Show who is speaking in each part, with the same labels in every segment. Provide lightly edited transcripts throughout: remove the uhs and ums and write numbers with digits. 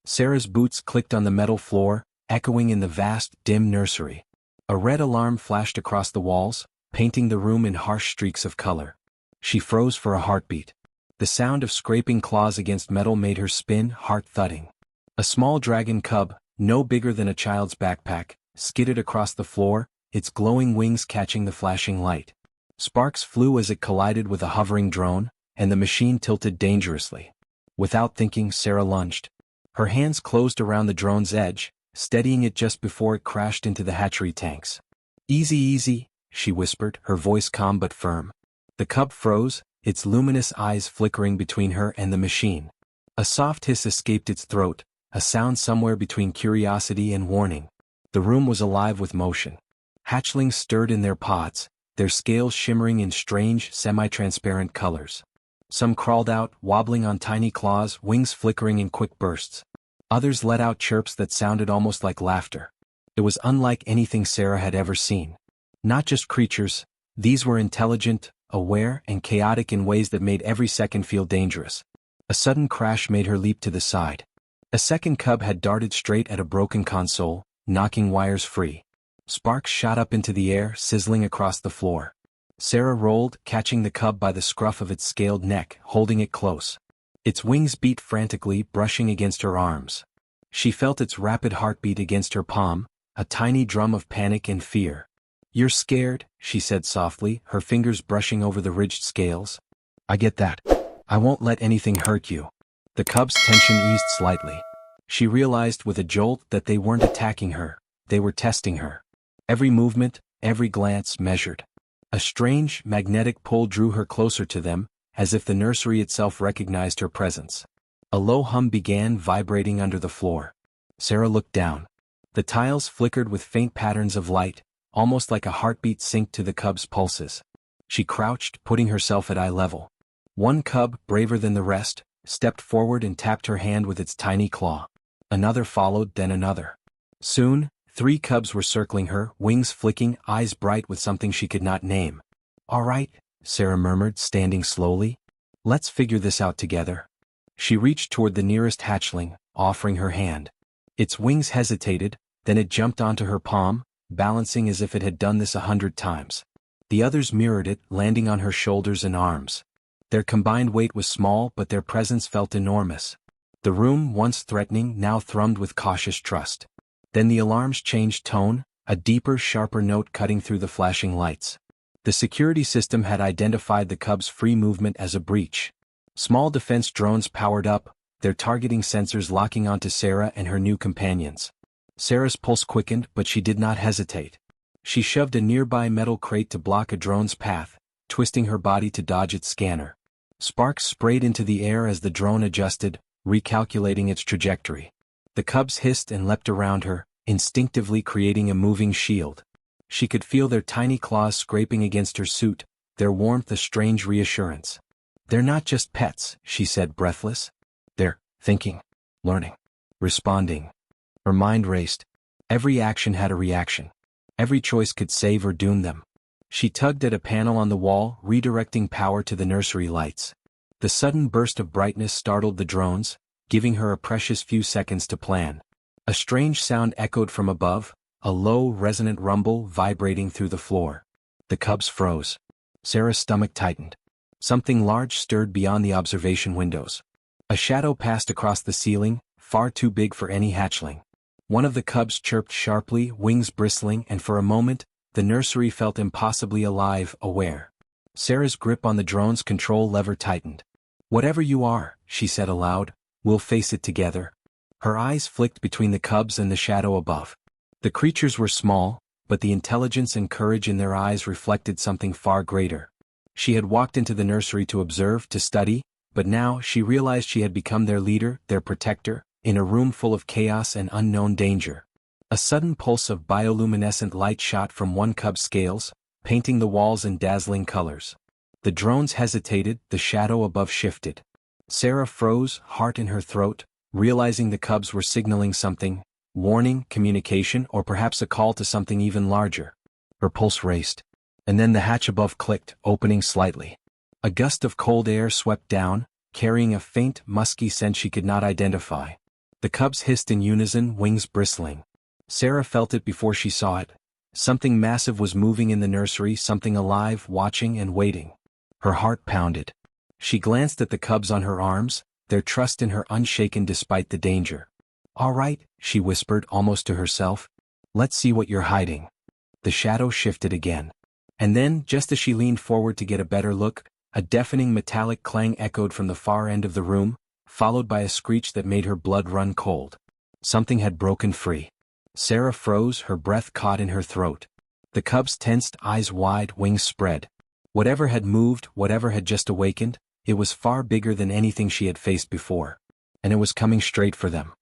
Speaker 1: Sarah's boots clicked on the metal floor, echoing in the vast, dim nursery. A red alarm flashed across the walls, painting the room in harsh streaks of color. She froze for a heartbeat. The sound of scraping claws against metal made her spin, heart thudding. A small dragon cub, no bigger than a child's backpack, skidded across the floor, its glowing wings catching the flashing light. Sparks flew as it collided with a hovering drone, and the machine tilted dangerously. Without thinking, Sarah lunged. Her hands closed around the drone's edge, steadying it just before it crashed into the hatchery tanks. "Easy, easy," she whispered, her voice calm but firm. The cub froze, its luminous eyes flickering between her and the machine. A soft hiss escaped its throat, a sound somewhere between curiosity and warning. The room was alive with motion. Hatchlings stirred in their pods, their scales shimmering in strange, semi-transparent colors. Some crawled out, wobbling on tiny claws, wings flickering in quick bursts. Others let out chirps that sounded almost like laughter. It was unlike anything Sarah had ever seen. Not just creatures, these were intelligent, aware, and chaotic in ways that made every second feel dangerous. A sudden crash made her leap to the side. A second cub had darted straight at a broken console, knocking wires free. Sparks shot up into the air, sizzling across the floor. Sarah rolled, catching the cub by the scruff of its scaled neck, holding it close. Its wings beat frantically, brushing against her arms. She felt its rapid heartbeat against her palm, a tiny drum of panic and fear. "You're scared," she said softly, her fingers brushing over the ridged scales. "I get that. I won't let anything hurt you." The cub's tension eased slightly. She realized with a jolt that they weren't attacking her, they were testing her. Every movement, every glance measured. A strange, magnetic pull drew her closer to them, as if the nursery itself recognized her presence. A low hum began vibrating under the floor. Sarah looked down. The tiles flickered with faint patterns of light, almost like a heartbeat synced to the cub's pulses. She crouched, putting herself at eye level. One cub, braver than the rest, stepped forward and tapped her hand with its tiny claw. Another followed, then another. Soon, 3 cubs were circling her, wings flicking, eyes bright with something she could not name. "All right," Sarah murmured, standing slowly. "Let's figure this out together." She reached toward the nearest hatchling, offering her hand. Its wings hesitated, then it jumped onto her palm, balancing as if it had done this 100 times. The others mirrored it, landing on her shoulders and arms. Their combined weight was small, but their presence felt enormous. The room, once threatening, now thrummed with cautious trust. Then the alarms changed tone, a deeper, sharper note cutting through the flashing lights. The security system had identified the cub's free movement as a breach. Small defense drones powered up, their targeting sensors locking onto Sarah and her new companions. Sarah's pulse quickened, but she did not hesitate. She shoved a nearby metal crate to block a drone's path, twisting her body to dodge its scanner. Sparks sprayed into the air as the drone adjusted, recalculating its trajectory. The cubs hissed and leapt around her, instinctively creating a moving shield. She could feel their tiny claws scraping against her suit, their warmth a strange reassurance. "They're not just pets," she said, breathless. "They're thinking, learning, responding." Her mind raced. Every action had a reaction. Every choice could save or doom them. She tugged at a panel on the wall, redirecting power to the nursery lights. The sudden burst of brightness startled the drones, giving her a precious few seconds to plan. A strange sound echoed from above, a low, resonant rumble vibrating through the floor. The cubs froze. Sarah's stomach tightened. Something large stirred beyond the observation windows. A shadow passed across the ceiling, far too big for any hatchling. One of the cubs chirped sharply, wings bristling, and for a moment, the nursery felt impossibly alive, aware. Sarah's grip on the drone's control lever tightened. "Whatever you are," she said aloud, "we'll face it together." Her eyes flicked between the cubs and the shadow above. The creatures were small, but the intelligence and courage in their eyes reflected something far greater. She had walked into the nursery to observe, to study, but now she realized she had become their leader, their protector, in a room full of chaos and unknown danger. A sudden pulse of bioluminescent light shot from one cub's scales, painting the walls in dazzling colors. The drones hesitated, the shadow above shifted. Sarah froze, heart in her throat, realizing the cubs were signaling something, warning, communication, or perhaps a call to something even larger. Her pulse raced. And then the hatch above clicked, opening slightly. A gust of cold air swept down, carrying a faint, musky scent she could not identify. The cubs hissed in unison, wings bristling. Sarah felt it before she saw it. Something massive was moving in the nursery, something alive, watching and waiting. Her heart pounded. She glanced at the cubs on her arms, their trust in her unshaken despite the danger. "All right," she whispered almost to herself. "Let's see what you're hiding." The shadow shifted again. And then, just as she leaned forward to get a better look, a deafening metallic clang echoed from the far end of the room, followed by a screech that made her blood run cold. Something had broken free. Sarah froze, her breath caught in her throat. The cubs tensed, eyes wide, wings spread. Whatever had moved, whatever had just awakened, it was far bigger than anything she had faced before. And it was coming straight for them.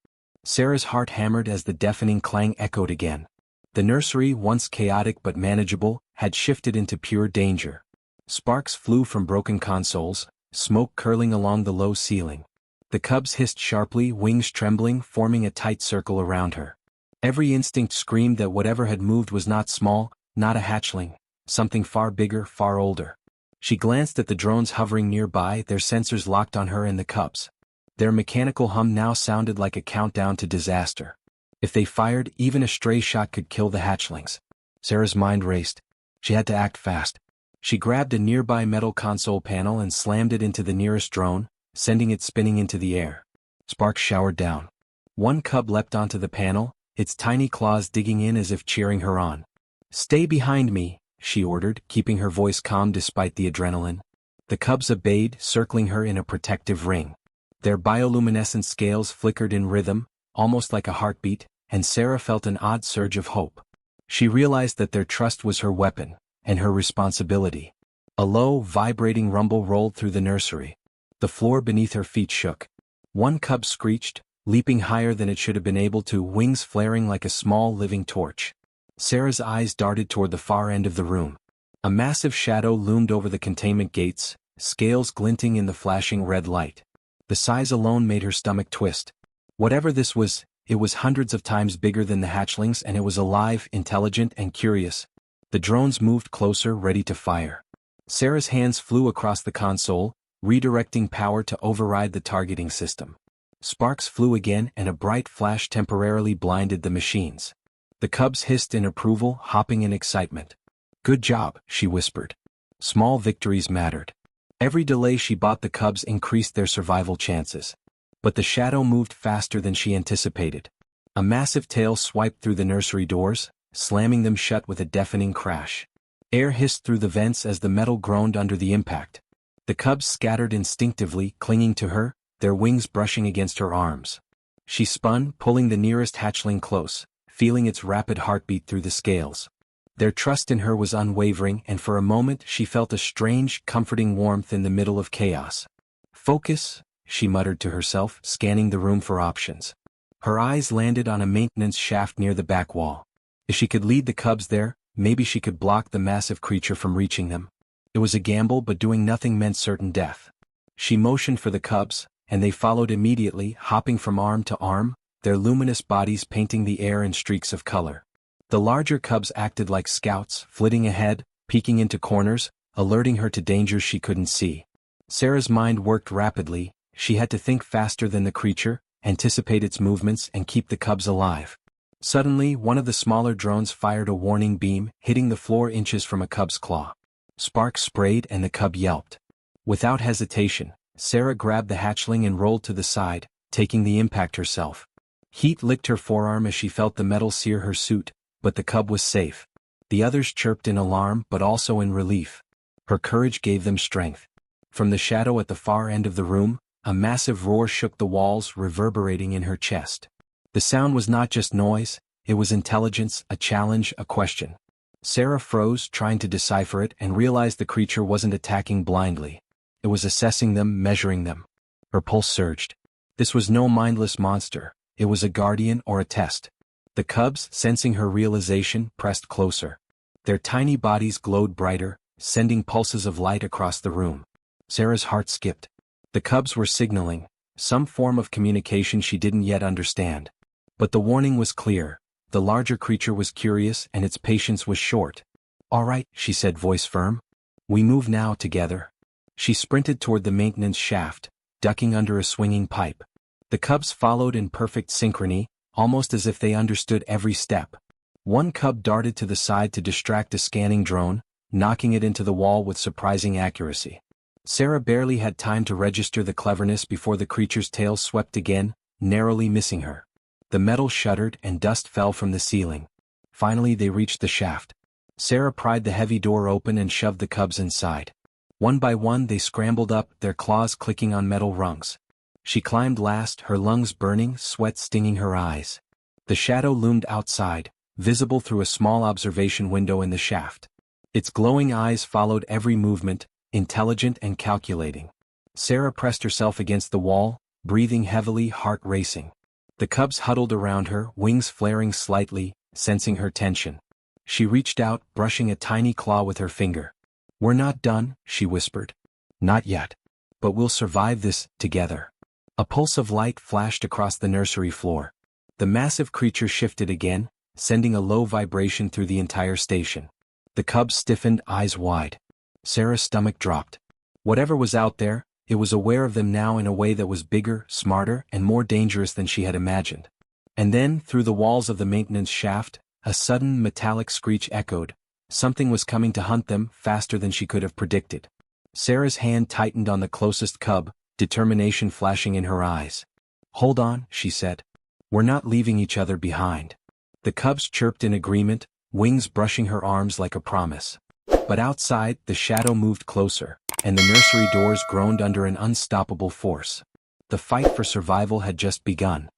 Speaker 1: Sarah's heart hammered as the deafening clang echoed again. The nursery, once chaotic but manageable, had shifted into pure danger. Sparks flew from broken consoles, smoke curling along the low ceiling. The cubs hissed sharply, wings trembling, forming a tight circle around her. Every instinct screamed that whatever had moved was not small, not a hatchling, something far bigger, far older. She glanced at the drones hovering nearby, their sensors locked on her and the cubs. Their mechanical hum now sounded like a countdown to disaster. If they fired, even a stray shot could kill the hatchlings. Sarah's mind raced. She had to act fast. She grabbed a nearby metal console panel and slammed it into the nearest drone, sending it spinning into the air. Sparks showered down. One cub leapt onto the panel, its tiny claws digging in as if cheering her on. "Stay behind me," she ordered, keeping her voice calm despite the adrenaline. The cubs obeyed, circling her in a protective ring. Their bioluminescent scales flickered in rhythm, almost like a heartbeat, and Sarah felt an odd surge of hope. She realized that their trust was her weapon, and her responsibility. A low, vibrating rumble rolled through the nursery. The floor beneath her feet shook. One cub screeched, leaping higher than it should have been able to, wings flaring like a small living torch. Sarah's eyes darted toward the far end of the room. A massive shadow loomed over the containment gates, scales glinting in the flashing red light. The size alone made her stomach twist. Whatever this was, it was hundreds of times bigger than the hatchlings, and it was alive, intelligent, and curious. The drones moved closer, ready to fire. Sarah's hands flew across the console, redirecting power to override the targeting system. Sparks flew again, and a bright flash temporarily blinded the machines. The cubs hissed in approval, hopping in excitement. "Good job," she whispered. Small victories mattered. Every delay she bought the cubs increased their survival chances. But the shadow moved faster than she anticipated. A massive tail swiped through the nursery doors, slamming them shut with a deafening crash. Air hissed through the vents as the metal groaned under the impact. The cubs scattered instinctively, clinging to her, their wings brushing against her arms. She spun, pulling the nearest hatchling close, feeling its rapid heartbeat through the scales. Their trust in her was unwavering, and for a moment she felt a strange, comforting warmth in the middle of chaos. "Focus," she muttered to herself, scanning the room for options. Her eyes landed on a maintenance shaft near the back wall. If she could lead the cubs there, maybe she could block the massive creature from reaching them. It was a gamble, but doing nothing meant certain death. She motioned for the cubs, and they followed immediately, hopping from arm to arm, their luminous bodies painting the air in streaks of color. The larger cubs acted like scouts, flitting ahead, peeking into corners, alerting her to dangers she couldn't see. Sarah's mind worked rapidly. She had to think faster than the creature, anticipate its movements, and keep the cubs alive. Suddenly, one of the smaller drones fired a warning beam, hitting the floor inches from a cub's claw. Sparks sprayed and the cub yelped. Without hesitation, Sarah grabbed the hatchling and rolled to the side, taking the impact herself. Heat licked her forearm as she felt the metal sear her suit, but the cub was safe. The others chirped in alarm, but also in relief. Her courage gave them strength. From the shadow at the far end of the room, a massive roar shook the walls, reverberating in her chest. The sound was not just noise, it was intelligence, a challenge, a question. Sarah froze, trying to decipher it, and realized the creature wasn't attacking blindly. It was assessing them, measuring them. Her pulse surged. This was no mindless monster, it was a guardian or a test. The cubs, sensing her realization, pressed closer. Their tiny bodies glowed brighter, sending pulses of light across the room. Sarah's heart skipped. The cubs were signaling, some form of communication she didn't yet understand. But the warning was clear. The larger creature was curious and its patience was short. "All right," she said, voice firm. "We move now together." She sprinted toward the maintenance shaft, ducking under a swinging pipe. The cubs followed in perfect synchrony, almost as if they understood every step. One cub darted to the side to distract a scanning drone, knocking it into the wall with surprising accuracy. Sarah barely had time to register the cleverness before the creature's tail swept again, narrowly missing her. The metal shuddered and dust fell from the ceiling. Finally they reached the shaft. Sarah pried the heavy door open and shoved the cubs inside. One by one they scrambled up, their claws clicking on metal rungs. She climbed last, her lungs burning, sweat stinging her eyes. The shadow loomed outside, visible through a small observation window in the shaft. Its glowing eyes followed every movement, intelligent and calculating. Sarah pressed herself against the wall, breathing heavily, heart racing. The cubs huddled around her, wings flaring slightly, sensing her tension. She reached out, brushing a tiny claw with her finger. "We're not done," she whispered. "Not yet. But we'll survive this, together." A pulse of light flashed across the nursery floor. The massive creature shifted again, sending a low vibration through the entire station. The cubs stiffened, eyes wide. Sarah's stomach dropped. Whatever was out there, it was aware of them now in a way that was bigger, smarter, and more dangerous than she had imagined. And then, through the walls of the maintenance shaft, a sudden metallic screech echoed. Something was coming to hunt them, faster than she could have predicted. Sarah's hand tightened on the closest cub, determination flashing in her eyes. "Hold on," she said. "We're not leaving each other behind." The cubs chirped in agreement, wings brushing her arms like a promise. But outside, the shadow moved closer, and the nursery doors groaned under an unstoppable force. The fight for survival had just begun.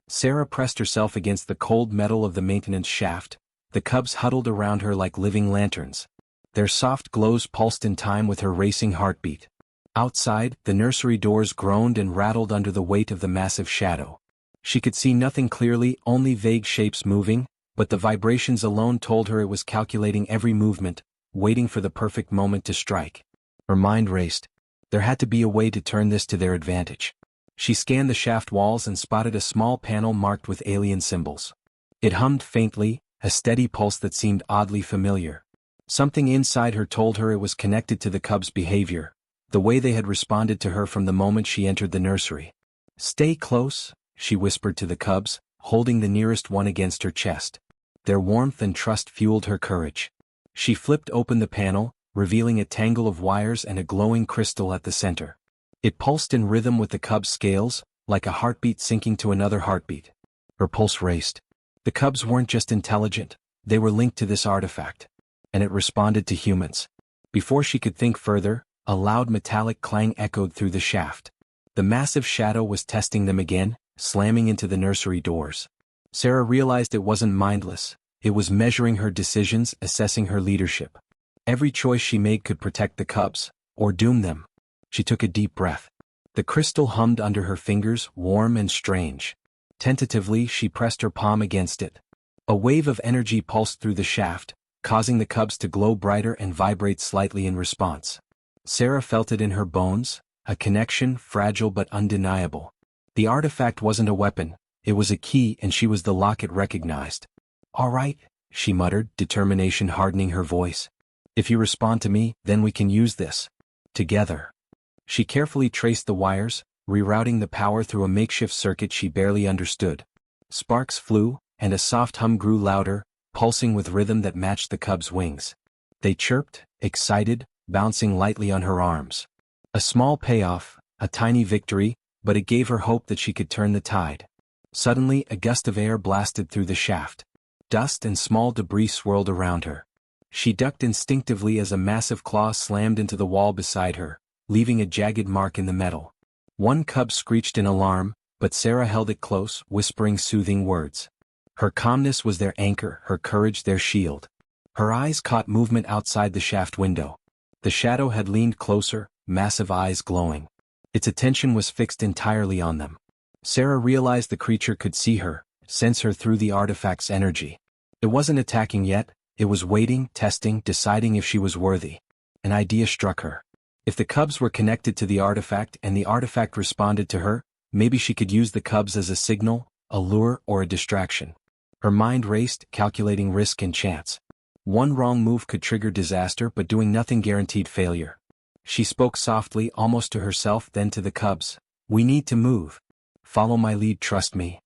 Speaker 1: Sarah pressed herself against the cold metal of the maintenance shaft. The cubs huddled around her like living lanterns. Their soft glows pulsed in time with her racing heartbeat. Outside, the nursery doors groaned and rattled under the weight of the massive shadow. She could see nothing clearly, only vague shapes moving, but the vibrations alone told her it was calculating every movement, waiting for the perfect moment to strike. Her mind raced. There had to be a way to turn this to their advantage. She scanned the shaft walls and spotted a small panel marked with alien symbols. It hummed faintly, a steady pulse that seemed oddly familiar. Something inside her told her it was connected to the cubs' behavior, the way they had responded to her from the moment she entered the nursery. "Stay close," she whispered to the cubs, holding the nearest one against her chest. Their warmth and trust fueled her courage. She flipped open the panel, revealing a tangle of wires and a glowing crystal at the center. It pulsed in rhythm with the cub's scales, like a heartbeat syncing to another heartbeat. Her pulse raced. The cubs weren't just intelligent, they were linked to this artifact. And it responded to humans. Before she could think further, a loud metallic clang echoed through the shaft. The massive shadow was testing them again, slamming into the nursery doors. Sarah realized it wasn't mindless. It was measuring her decisions, assessing her leadership. Every choice she made could protect the cubs, or doom them. She took a deep breath. The crystal hummed under her fingers, warm and strange. Tentatively, she pressed her palm against it. A wave of energy pulsed through the shaft, causing the cubs to glow brighter and vibrate slightly in response. Sarah felt it in her bones, a connection, fragile but undeniable. The artifact wasn't a weapon, it was a key, and she was the lock it recognized. "All right," she muttered, determination hardening her voice. "If you respond to me, then we can use this. Together." She carefully traced the wires, rerouting the power through a makeshift circuit she barely understood. Sparks flew, and a soft hum grew louder, pulsing with rhythm that matched the cub's wings. They chirped, excited, bouncing lightly on her arms. A small payoff, a tiny victory, but it gave her hope that she could turn the tide. Suddenly, a gust of air blasted through the shaft. Dust and small debris swirled around her. She ducked instinctively as a massive claw slammed into the wall beside her, leaving a jagged mark in the metal. One cub screeched in alarm, but Sarah held it close, whispering soothing words. Her calmness was their anchor, her courage their shield. Her eyes caught movement outside the shaft window. The shadow had leaned closer, massive eyes glowing. Its attention was fixed entirely on them. Sarah realized the creature could see her, sense her through the artifact's energy. It wasn't attacking yet, it was waiting, testing, deciding if she was worthy. An idea struck her. If the cubs were connected to the artifact and the artifact responded to her, maybe she could use the cubs as a signal, a lure, or a distraction. Her mind raced, calculating risk and chance. One wrong move could trigger disaster, but doing nothing guaranteed failure. She spoke softly, almost to herself, then to the cubs. "We need to move." Follow my lead, trust me.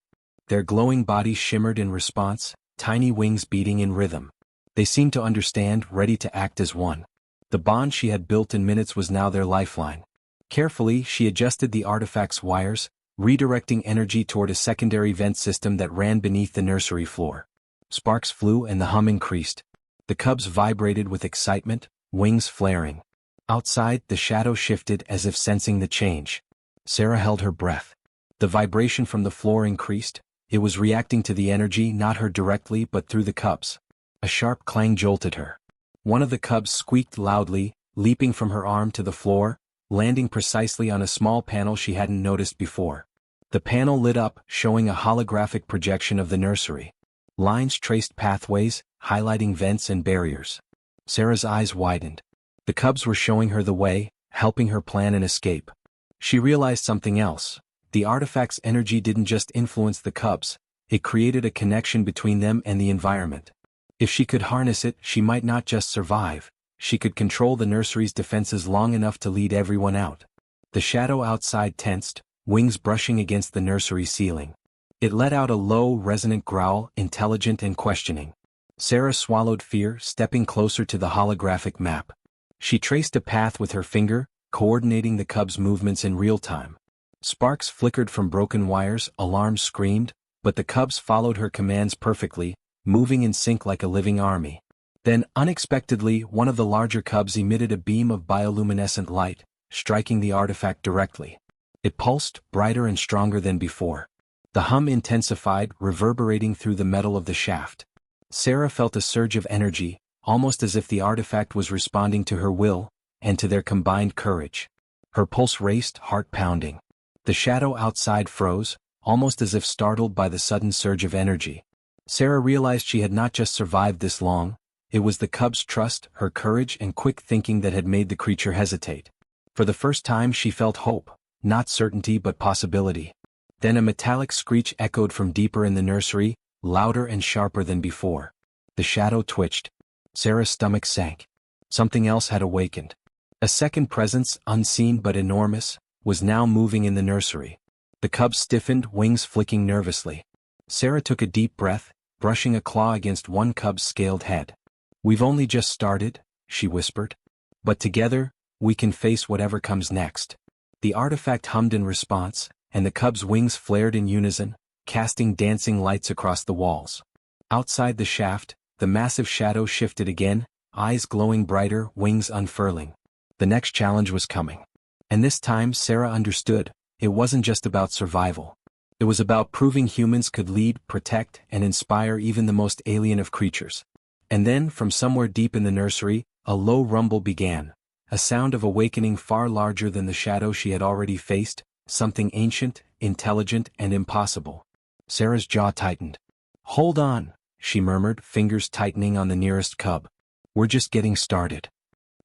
Speaker 1: Their glowing bodies shimmered in response, tiny wings beating in rhythm. They seemed to understand, ready to act as one. The bond she had built in minutes was now their lifeline. Carefully, she adjusted the artifact's wires, redirecting energy toward a secondary vent system that ran beneath the nursery floor. Sparks flew and the hum increased. The cubs vibrated with excitement, wings flaring. Outside, the shadow shifted as if sensing the change. Sarah held her breath. The vibration from the floor increased. It was reacting to the energy, not her directly but through the cubs. A sharp clang jolted her. One of the cubs squeaked loudly, leaping from her arm to the floor, landing precisely on a small panel she hadn't noticed before. The panel lit up, showing a holographic projection of the nursery. Lines traced pathways, highlighting vents and barriers. Sarah's eyes widened. The cubs were showing her the way, helping her plan an escape. She realized something else. The artifact's energy didn't just influence the cubs, it created a connection between them and the environment. If she could harness it, she might not just survive, she could control the nursery's defenses long enough to lead everyone out. The shadow outside tensed, wings brushing against the nursery ceiling. It let out a low, resonant growl, intelligent and questioning. Sarah swallowed fear, stepping closer to the holographic map. She traced a path with her finger, coordinating the cubs' movements in real time. Sparks flickered from broken wires, alarms screamed, but the cubs followed her commands perfectly, moving in sync like a living army. Then, unexpectedly, one of the larger cubs emitted a beam of bioluminescent light, striking the artifact directly. It pulsed, brighter and stronger than before. The hum intensified, reverberating through the metal of the shaft. Sarah felt a surge of energy, almost as if the artifact was responding to her will, and to their combined courage. Her pulse raced, heart pounding. The shadow outside froze, almost as if startled by the sudden surge of energy. Sarah realized she had not just survived this long, it was the cub's trust, her courage and quick thinking that had made the creature hesitate. For the first time she felt hope, not certainty but possibility. Then a metallic screech echoed from deeper in the nursery, louder and sharper than before. The shadow twitched. Sarah's stomach sank. Something else had awakened. A second presence, unseen but enormous, was now moving in the nursery. The cubs stiffened, wings flicking nervously. Sarah took a deep breath, brushing a claw against one cub's scaled head. "We've only just started," she whispered. "But together, we can face whatever comes next." The artifact hummed in response, and the cub's wings flared in unison, casting dancing lights across the walls. Outside the shaft, the massive shadow shifted again, eyes glowing brighter, wings unfurling. The next challenge was coming. And this time Sarah understood, it wasn't just about survival. It was about proving humans could lead, protect, and inspire even the most alien of creatures. And then, from somewhere deep in the nursery, a low rumble began, a sound of awakening far larger than the shadow she had already faced, something ancient, intelligent, and impossible. Sarah's jaw tightened. "Hold on," she murmured, fingers tightening on the nearest cub. "We're just getting started."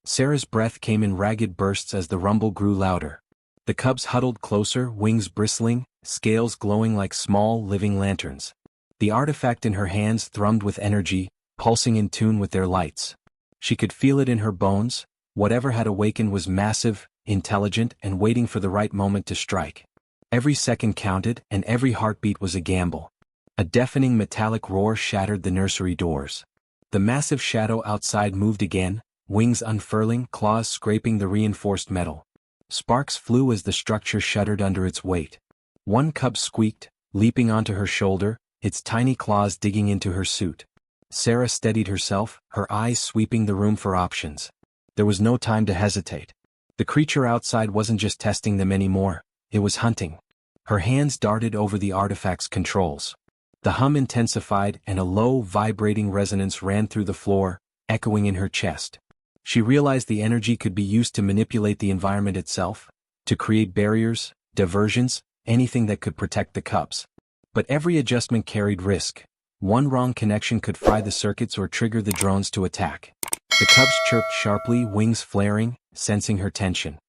Speaker 1: Sarah's breath came in ragged bursts as the rumble grew louder. The cubs huddled closer, wings bristling, scales glowing like small, living lanterns. The artifact in her hands thrummed with energy, pulsing in tune with their lights. She could feel it in her bones. Whatever had awakened was massive, intelligent, and waiting for the right moment to strike. Every second counted, and every heartbeat was a gamble. A deafening metallic roar shattered the nursery doors. The massive shadow outside moved again, wings unfurling, claws scraping the reinforced metal. Sparks flew as the structure shuddered under its weight. One cub squeaked, leaping onto her shoulder, its tiny claws digging into her suit. Sarah steadied herself, her eyes sweeping the room for options. There was no time to hesitate. The creature outside wasn't just testing them anymore, it was hunting. Her hands darted over the artifact's controls. The hum intensified and a low, vibrating resonance ran through the floor, echoing in her chest. She realized the energy could be used to manipulate the environment itself, to create barriers, diversions, anything that could protect the cubs. But every adjustment carried risk. One wrong connection could fry the circuits or trigger the drones to attack. The cubs chirped sharply, wings flaring, sensing her tension.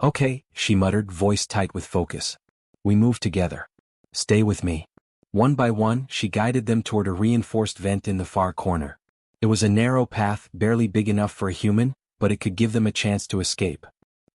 Speaker 1: "Okay," she muttered, voice tight with focus. "We move together. Stay with me." One by one, she guided them toward a reinforced vent in the far corner. It was a narrow path, barely big enough for a human, but it could give them a chance to escape.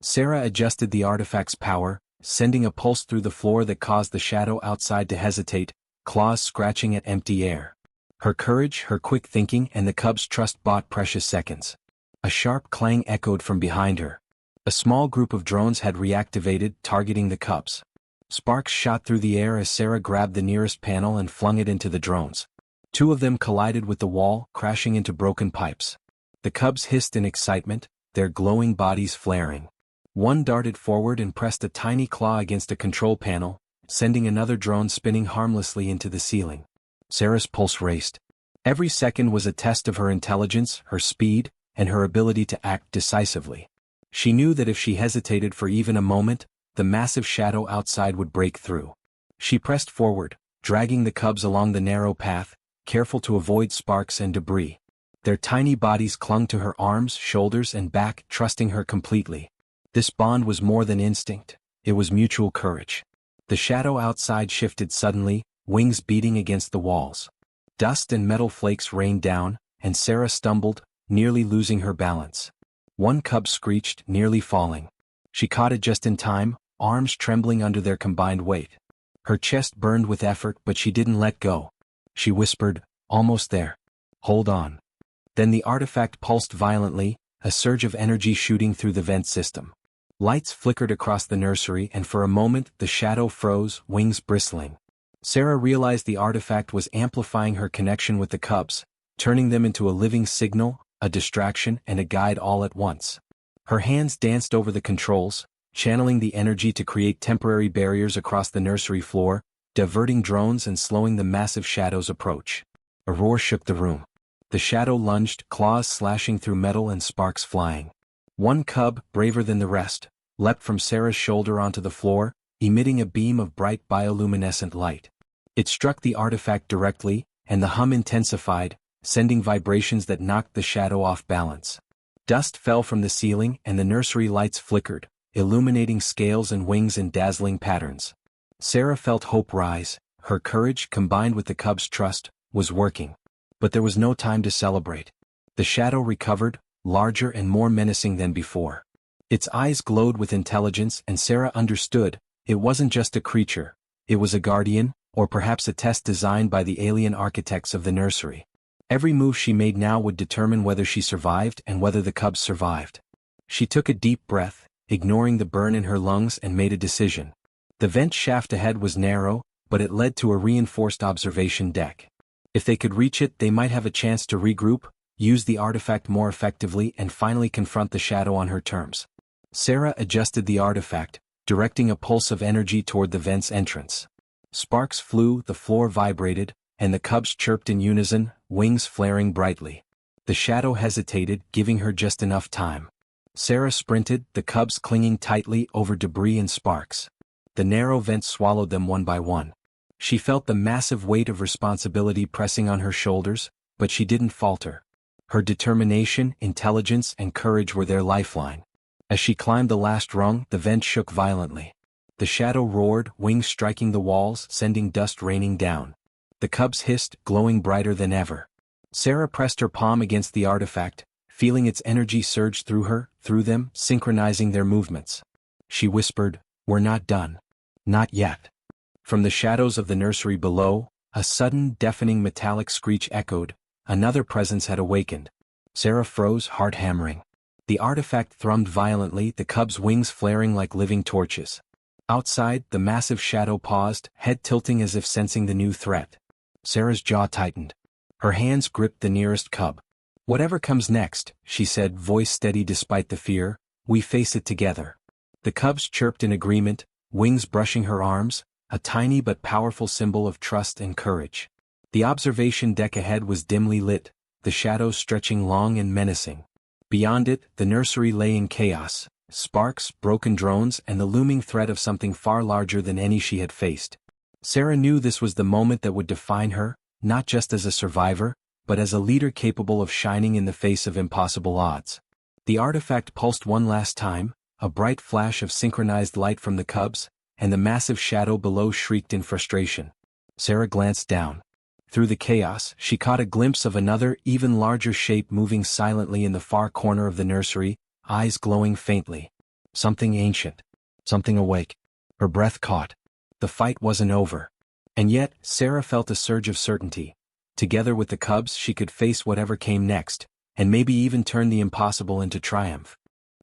Speaker 1: Sarah adjusted the artifact's power, sending a pulse through the floor that caused the shadow outside to hesitate, claws scratching at empty air. Her courage, her quick thinking, and the cub's trust bought precious seconds. A sharp clang echoed from behind her. A small group of drones had reactivated, targeting the cubs. Sparks shot through the air as Sarah grabbed the nearest panel and flung it into the drones. Two of them collided with the wall, crashing into broken pipes. The cubs hissed in excitement, their glowing bodies flaring. One darted forward and pressed a tiny claw against a control panel, sending another drone spinning harmlessly into the ceiling. Sarah's pulse raced. Every second was a test of her intelligence, her speed, and her ability to act decisively. She knew that if she hesitated for even a moment, the massive shadow outside would break through. She pressed forward, dragging the cubs along the narrow path, careful to avoid sparks and debris. Their tiny bodies clung to her arms, shoulders, and back, trusting her completely. This bond was more than instinct, it was mutual courage. The shadow outside shifted suddenly, wings beating against the walls. Dust and metal flakes rained down, and Sarah stumbled, nearly losing her balance. One cub screeched, nearly falling. She caught it just in time, arms trembling under their combined weight. Her chest burned with effort, but she didn't let go. She whispered, "Almost there. Hold on." Then the artifact pulsed violently, a surge of energy shooting through the vent system. Lights flickered across the nursery, and for a moment the shadow froze, wings bristling. Sarah realized the artifact was amplifying her connection with the cubs, turning them into a living signal, a distraction, and a guide all at once. Her hands danced over the controls, channeling the energy to create temporary barriers across the nursery floor, diverting drones and slowing the massive shadow's approach. A roar shook the room. The shadow lunged, claws slashing through metal and sparks flying. One cub, braver than the rest, leapt from Sarah's shoulder onto the floor, emitting a beam of bright bioluminescent light. It struck the artifact directly, and the hum intensified, sending vibrations that knocked the shadow off balance. Dust fell from the ceiling, and the nursery lights flickered, illuminating scales and wings in dazzling patterns. Sarah felt hope rise. Her courage, combined with the cub's trust, was working. But there was no time to celebrate. The shadow recovered, larger and more menacing than before. Its eyes glowed with intelligence, and Sarah understood, it wasn't just a creature, it was a guardian, or perhaps a test designed by the alien architects of the nursery. Every move she made now would determine whether she survived and whether the cubs survived. She took a deep breath, ignoring the burn in her lungs, and made a decision. The vent shaft ahead was narrow, but it led to a reinforced observation deck. If they could reach it, they might have a chance to regroup, use the artifact more effectively, and finally confront the shadow on her terms. Sarah adjusted the artifact, directing a pulse of energy toward the vent's entrance. Sparks flew, the floor vibrated, and the cubs chirped in unison, wings flaring brightly. The shadow hesitated, giving her just enough time. Sarah sprinted, the cubs clinging tightly over debris and sparks. The narrow vent swallowed them one by one. She felt the massive weight of responsibility pressing on her shoulders, but she didn't falter. Her determination, intelligence, and courage were their lifeline. As she climbed the last rung, the vent shook violently. The shadow roared, wings striking the walls, sending dust raining down. The cubs hissed, glowing brighter than ever. Sarah pressed her palm against the artifact, feeling its energy surge through her, through them, synchronizing their movements. She whispered, "We're not done. Not yet." From the shadows of the nursery below, a sudden, deafening metallic screech echoed. Another presence had awakened. Sarah froze, heart hammering. The artifact thrummed violently, the cub's wings flaring like living torches. Outside, the massive shadow paused, head tilting as if sensing the new threat. Sarah's jaw tightened. Her hands gripped the nearest cub. "Whatever comes next," she said, voice steady despite the fear, "we face it together." The cubs chirped in agreement, wings brushing her arms, a tiny but powerful symbol of trust and courage. The observation deck ahead was dimly lit, the shadows stretching long and menacing. Beyond it, the nursery lay in chaos, sparks, broken drones, and the looming threat of something far larger than any she had faced. Sarah knew this was the moment that would define her, not just as a survivor, but as a leader capable of shining in the face of impossible odds. The artifact pulsed one last time, a bright flash of synchronized light from the cubs, and the massive shadow below shrieked in frustration. Sarah glanced down. Through the chaos, she caught a glimpse of another, even larger shape moving silently in the far corner of the nursery, eyes glowing faintly. Something ancient. Something awake. Her breath caught. The fight wasn't over. And yet, Sarah felt a surge of certainty. Together with the cubs, she could face whatever came next, and maybe even turn the impossible into triumph.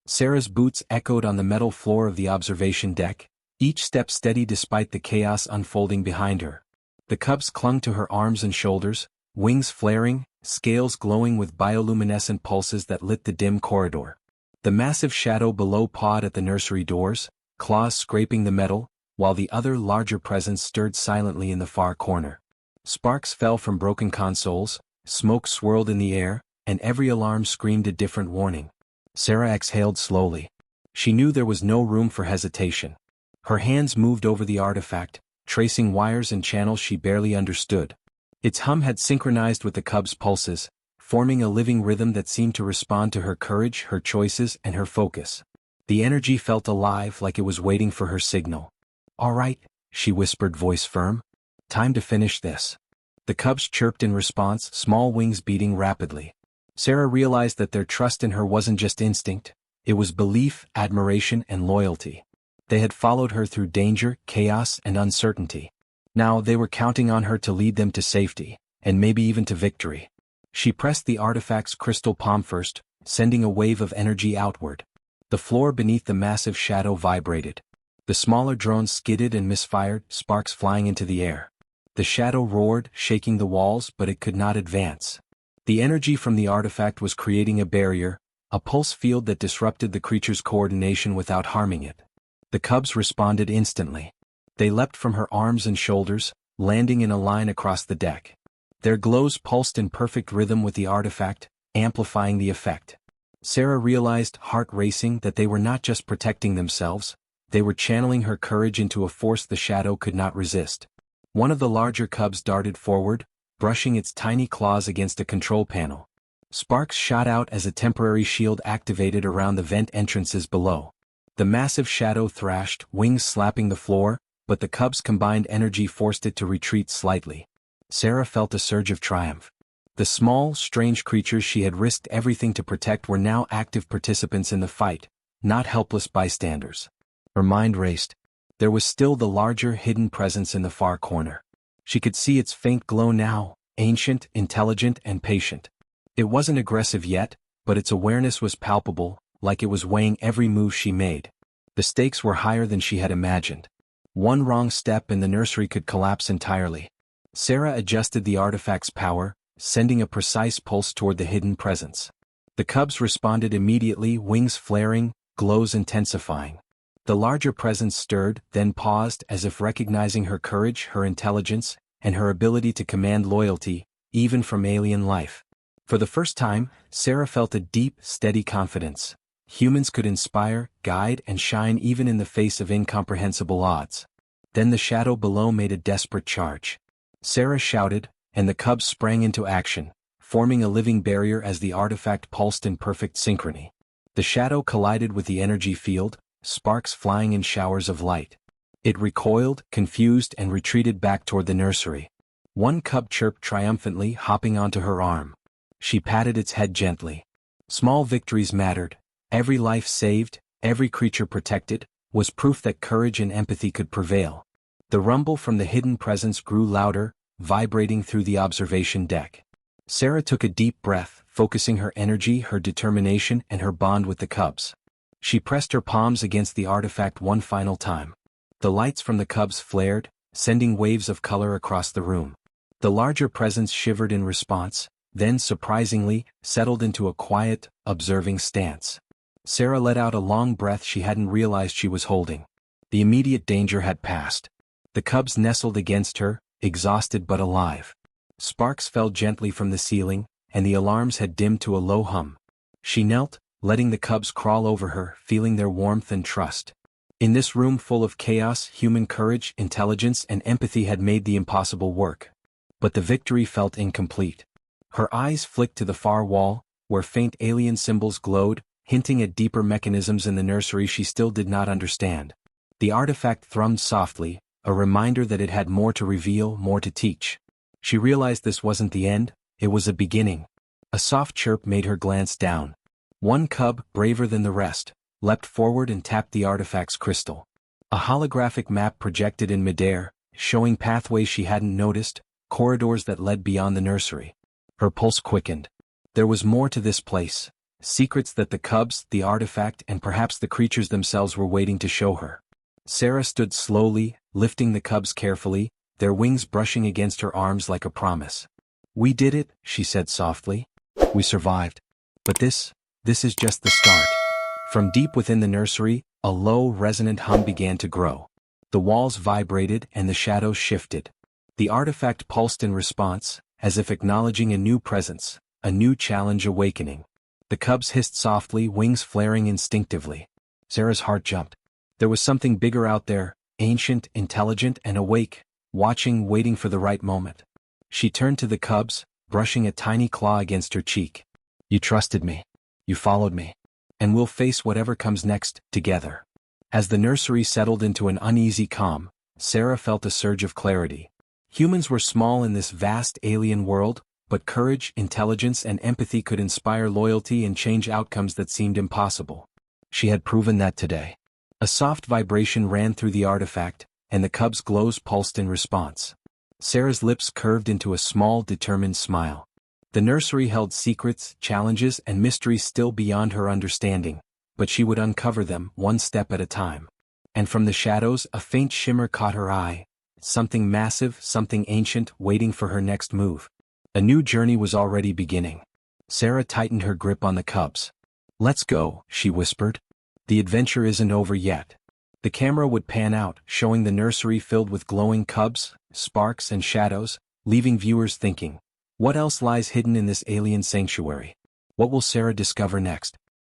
Speaker 1: Sarah's boots echoed on the metal floor of the observation deck, each step steady despite the chaos unfolding behind her. The cubs clung to her arms and shoulders, wings flaring, scales glowing with bioluminescent pulses that lit the dim corridor. The massive shadow below pawed at the nursery doors, claws scraping the metal, while the other larger presence stirred silently in the far corner. Sparks fell from broken consoles, smoke swirled in the air, and every alarm screamed a different warning. Sarah exhaled slowly. She knew there was no room for hesitation. Her hands moved over the artifact, tracing wires and channels she barely understood. Its hum had synchronized with the cub's pulses, forming a living rhythm that seemed to respond to her courage, her choices, and her focus. The energy felt alive, like it was waiting for her signal. "All right," she whispered, voice firm. "Time to finish this." The cubs chirped in response, small wings beating rapidly. Sarah realized that their trust in her wasn't just instinct, it was belief, admiration, and loyalty. They had followed her through danger, chaos, and uncertainty. Now they were counting on her to lead them to safety, and maybe even to victory. She pressed the artifact's crystal palm first, sending a wave of energy outward. The floor beneath the massive shadow vibrated. The smaller drones skidded and misfired, sparks flying into the air. The shadow roared, shaking the walls, but it could not advance. The energy from the artifact was creating a barrier, a pulse field that disrupted the creature's coordination without harming it. The cubs responded instantly. They leapt from her arms and shoulders, landing in a line across the deck. Their glows pulsed in perfect rhythm with the artifact, amplifying the effect. Sarah realized, heart racing, that they were not just protecting themselves, they were channeling her courage into a force the shadow could not resist. One of the larger cubs darted forward, brushing its tiny claws against a control panel. Sparks shot out as a temporary shield activated around the vent entrances below. The massive shadow thrashed, wings slapping the floor, but the cub's combined energy forced it to retreat slightly. Sarah felt a surge of triumph. The small, strange creatures she had risked everything to protect were now active participants in the fight, not helpless bystanders. Her mind raced. There was still the larger, hidden presence in the far corner. She could see its faint glow now, ancient, intelligent, and patient. It wasn't aggressive yet, but its awareness was palpable, like it was weighing every move she made. The stakes were higher than she had imagined. One wrong step and the nursery could collapse entirely. Sarah adjusted the artifact's power, sending a precise pulse toward the hidden presence. The cubs responded immediately, wings flaring, glows intensifying. The larger presence stirred, then paused, as if recognizing her courage, her intelligence, and her ability to command loyalty, even from alien life. For the first time, Sarah felt a deep, steady confidence. Humans could inspire, guide, and shine even in the face of incomprehensible odds. Then the shadow below made a desperate charge. Sarah shouted, and the cubs sprang into action, forming a living barrier as the artifact pulsed in perfect synchrony. The shadow collided with the energy field, sparks flying in showers of light. It recoiled, confused, and retreated back toward the nursery. One cub chirped triumphantly, hopping onto her arm. She patted its head gently. Small victories mattered. Every life saved, every creature protected, was proof that courage and empathy could prevail. The rumble from the hidden presence grew louder, vibrating through the observation deck. Sarah took a deep breath, focusing her energy, her determination, and her bond with the cubs. She pressed her palms against the artifact one final time. The lights from the cubs flared, sending waves of color across the room. The larger presence shivered in response, then surprisingly, settled into a quiet, observing stance. Sarah let out a long breath she hadn't realized she was holding. The immediate danger had passed. The cubs nestled against her, exhausted but alive. Sparks fell gently from the ceiling, and the alarms had dimmed to a low hum. She knelt, letting the cubs crawl over her, feeling their warmth and trust. In this room full of chaos, human courage, intelligence, and empathy had made the impossible work. But the victory felt incomplete. Her eyes flicked to the far wall, where faint alien symbols glowed, hinting at deeper mechanisms in the nursery she still did not understand. The artifact thrummed softly, a reminder that it had more to reveal, more to teach. She realized this wasn't the end, it was a beginning. A soft chirp made her glance down. One cub, braver than the rest, leapt forward and tapped the artifact's crystal. A holographic map projected in midair, showing pathways she hadn't noticed, corridors that led beyond the nursery. Her pulse quickened. There was more to this place. Secrets that the cubs, the artifact, and perhaps the creatures themselves were waiting to show her. Sarah stood slowly, lifting the cubs carefully, their wings brushing against her arms like a promise. "We did it," she said softly. "We survived. But this is just the start." From deep within the nursery, a low, resonant hum began to grow. The walls vibrated and the shadows shifted. The artifact pulsed in response, as if acknowledging a new presence, a new challenge awakening. The cubs hissed softly, wings flaring instinctively. Sarah's heart jumped. There was something bigger out there, ancient, intelligent, and awake, watching, waiting for the right moment. She turned to the cubs, brushing a tiny claw against her cheek. "You trusted me. You followed me. And we'll face whatever comes next, together." As the nursery settled into an uneasy calm, Sarah felt a surge of clarity. Humans were small in this vast alien world, but courage, intelligence, and empathy could inspire loyalty and change outcomes that seemed impossible. She had proven that today. A soft vibration ran through the artifact, and the cub's glows pulsed in response. Sarah's lips curved into a small, determined smile. The nursery held secrets, challenges, and mysteries still beyond her understanding, but she would uncover them, one step at a time. And from the shadows, a faint shimmer caught her eye. Something massive, something ancient, waiting for her next move. A new journey was already beginning. Sarah tightened her grip on the cubs. "Let's go," she whispered. "The adventure isn't over yet." The camera would pan out, showing the nursery filled with glowing cubs, sparks, and shadows, leaving viewers thinking, what else lies hidden in this alien sanctuary? What will Sarah discover next?